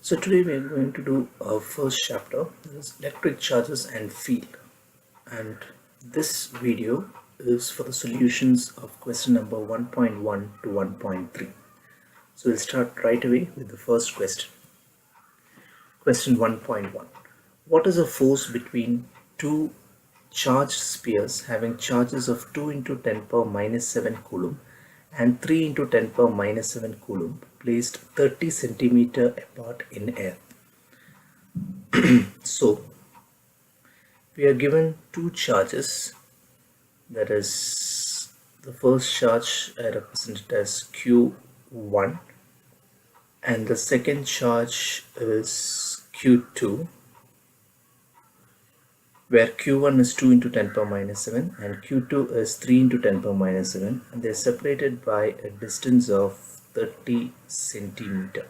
So today we are going to do our first chapter, that is electric charges and field. And this video is for the solutions of question number 1.1 to 1.3. So we'll start right away with the first question. Question 1.1. What is a force between two charged spheres having charges of 2 into 10 power minus 7 coulomb and 3 into 10 power minus 7 coulomb placed 30 centimeter apart in air? So we are given two charges, that is the first charge I represent it as Q1 and the second charge is Q2, where Q1 is 2 into 10 power minus 7 and Q2 is 3 into 10 power minus 7, and they are separated by a distance of 30 centimeter.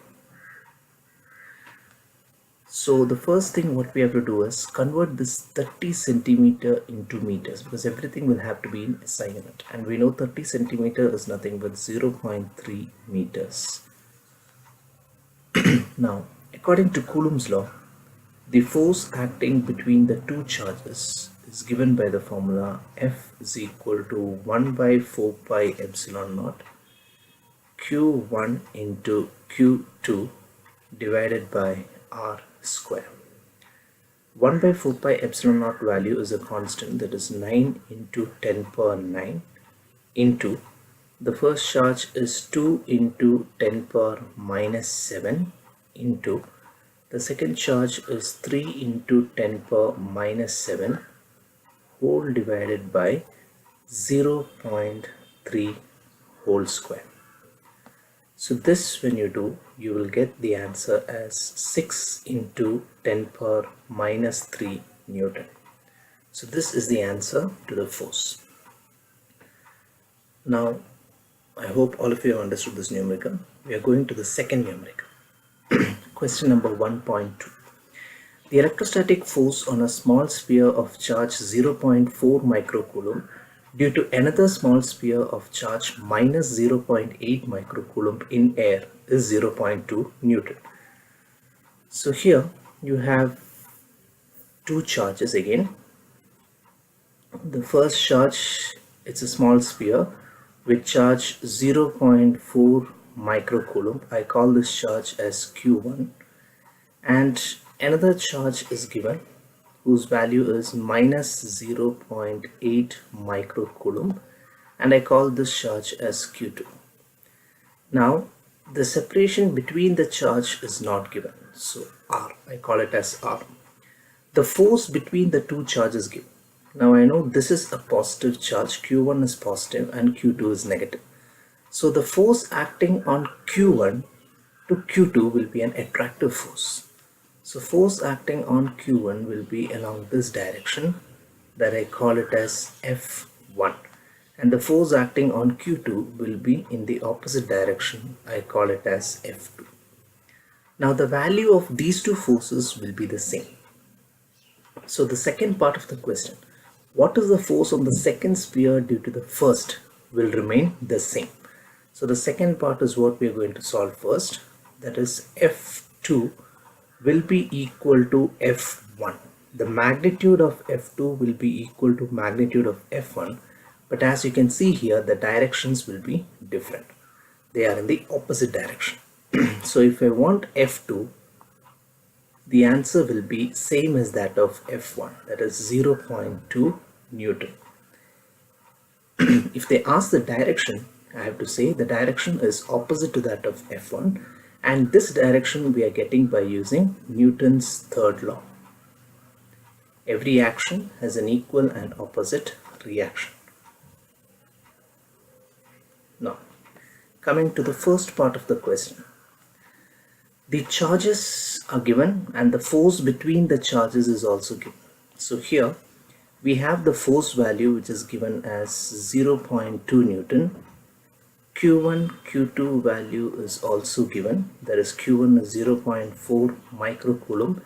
So the first thing what we have to do is convert this 30 centimeter into meters, because everything will have to be in SI unit, and we know 30 centimeter is nothing but 0.3 meters. Now, according to Coulomb's law, the force acting between the two charges is given by the formula F is equal to 1 by 4 pi epsilon naught Q1 into Q2 divided by R square. 1 by 4 pi epsilon naught value is a constant, that is 9 into 10 power 9 into the first charge is 2 into 10 power minus 7 into the second charge is 3 into 10 power minus 7 whole divided by 0.3 whole square. So this, when you do, you will get the answer as 6 into 10 power minus 3 Newton. So this is the answer to the force. Now, I hope all of you have understood this numerical. We are going to the second numerical. Question number 1.2. The electrostatic force on a small sphere of charge 0.4 microcoulomb due to another small sphere of charge minus 0.8 microcoulomb in air is 0.2 Newton. So here you have two charges again. The first charge, it's a small sphere with charge 0.4 microcoulomb. I call this charge as Q1, and another charge is given whose value is minus 0.8 microcoulomb, and I call this charge as Q2. Now the separation between the charge is not given, so R, I call it as R. The force between the two charges given. Now I know this is a positive charge, Q1 is positive and Q2 is negative. So the force acting on Q1 to Q2 will be an attractive force. So force acting on Q1 will be along this direction, that I call it as F1, and the force acting on Q2 will be in the opposite direction, I call it as F2. Now the value of these two forces will be the same. So the second part of the question, what is the force on the second sphere due to the first, will remain the same. So the second part is what we are going to solve first, that is F2 will be equal to F1. The magnitude of F2 will be equal to magnitude of F1, but as you can see here, the directions will be different. They are in the opposite direction. So if I want F2, the answer will be same as that of F1, that is 0.2 Newton. If they ask the direction, I have to say the direction is opposite to that of F1, and this direction we are getting by using Newton's third law. Every action has an equal and opposite reaction. Now, coming to the first part of the question. The charges are given and the force between the charges is also given. So here we have the force value which is given as 0.2 Newton. Q1, Q2 value is also given, that is Q1 is 0.4 microcoulomb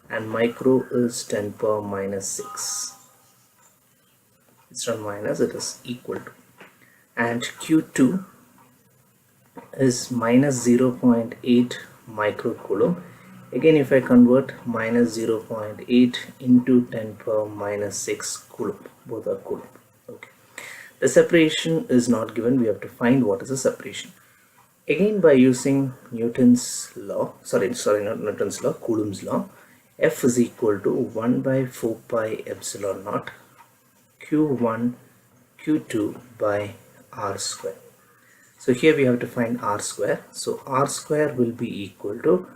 and micro is 10 power minus 6. It's not minus, it is equal to. And Q2 is minus 0.8 microcoulomb Again, if I convert, minus 0.8 into 10 power minus 6 coulomb. Both are coulomb. Okay. The separation is not given. We have to find what is the separation. Again, by using Newton's law, not Newton's law, Coulomb's law, F is equal to 1 by 4 pi epsilon naught Q1 Q2 by R square. So here we have to find R square. So R square will be equal to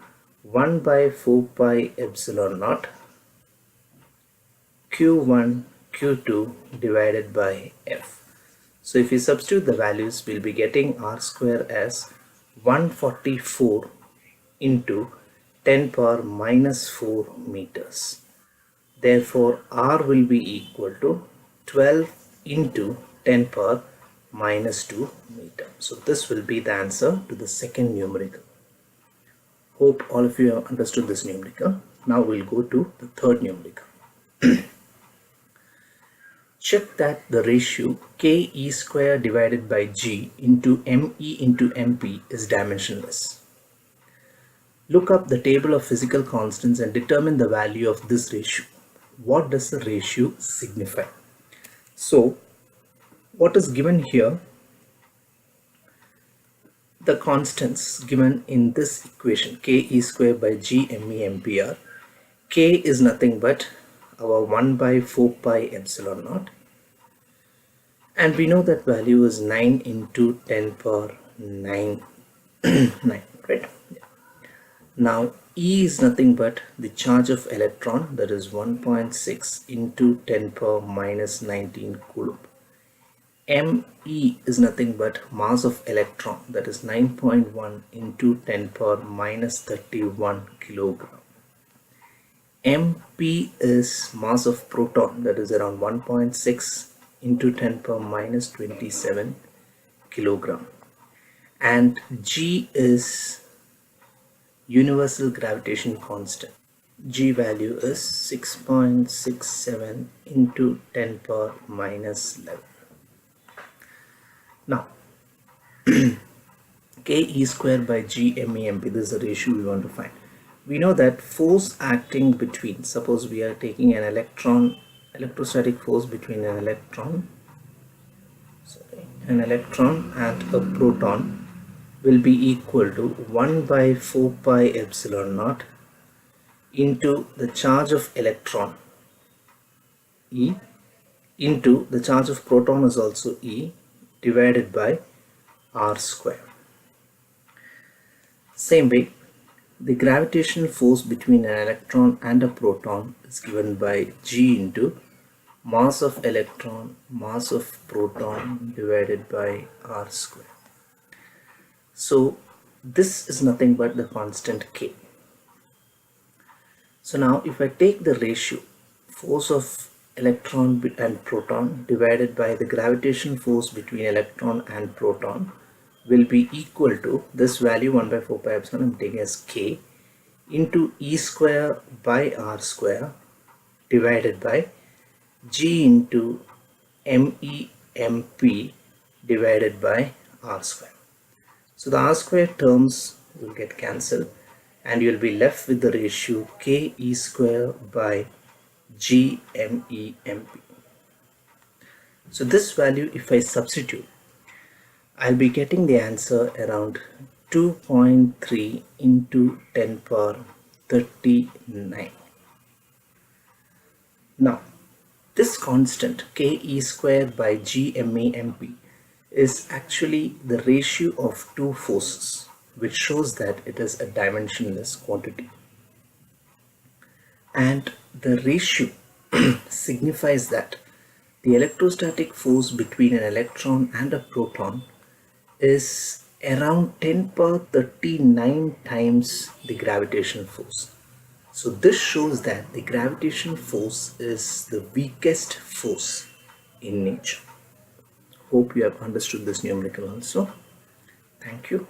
1 by 4 pi epsilon naught Q1 Q2 divided by F. So if we substitute the values, we'll be getting R square as 144 into 10 power minus 4 meters. Therefore, R will be equal to 12 into 10 power minus 2 meter. So this will be the answer to the second numerical. Hope all of you have understood this numerical. Now we'll go to the third numerical. Check that the ratio ke square divided by g into me into mp is dimensionless. Look up the table of physical constants and determine the value of this ratio. What does the ratio signify? So, what is given here? The constants given in this equation, ke square by g me mp are, k is nothing but our 1 by 4 pi epsilon naught, and we know that value is 9 into 10 power 9, 9, right? Now E is nothing but the charge of electron, that is 1.6 into 10 power minus 19 coulomb. Me is nothing but mass of electron, that is 9.1 into 10 power minus 31 kilogram. MP is mass of proton, that is around 1.6 into 10 power minus 27 kilogram. And G is universal gravitation constant. G value is 6.67 into 10 power minus 11. Now, ke square by g me mp, this is the ratio we want to find. We know that force acting between, suppose we are taking an electron, electrostatic force between an electron and a proton will be equal to 1 by 4 pi epsilon naught into the charge of electron E into the charge of proton is also E divided by R square. Same way, the gravitational force between an electron and a proton is given by G into mass of electron, mass of proton divided by R square. So this is nothing but the constant K. So now if I take the ratio force of electron and proton divided by the gravitational force between electron and proton will be equal to this value 1 by 4 pi epsilon, I'm taking as K, into E square by R square divided by G into me mp divided by R square. So the R square terms will get cancelled and you will be left with the ratio ke square by g me mp. So this value, if I substitute, I'll be getting the answer around 2.3 into 10 power 39. Now this constant ke square by g me mp is actually the ratio of two forces, which shows that it is a dimensionless quantity. And the ratio signifies that the electrostatic force between an electron and a proton is around 10 power 39 times the gravitational force. So this shows that the gravitational force is the weakest force in nature. Hope you have understood this numerical also. Thank you.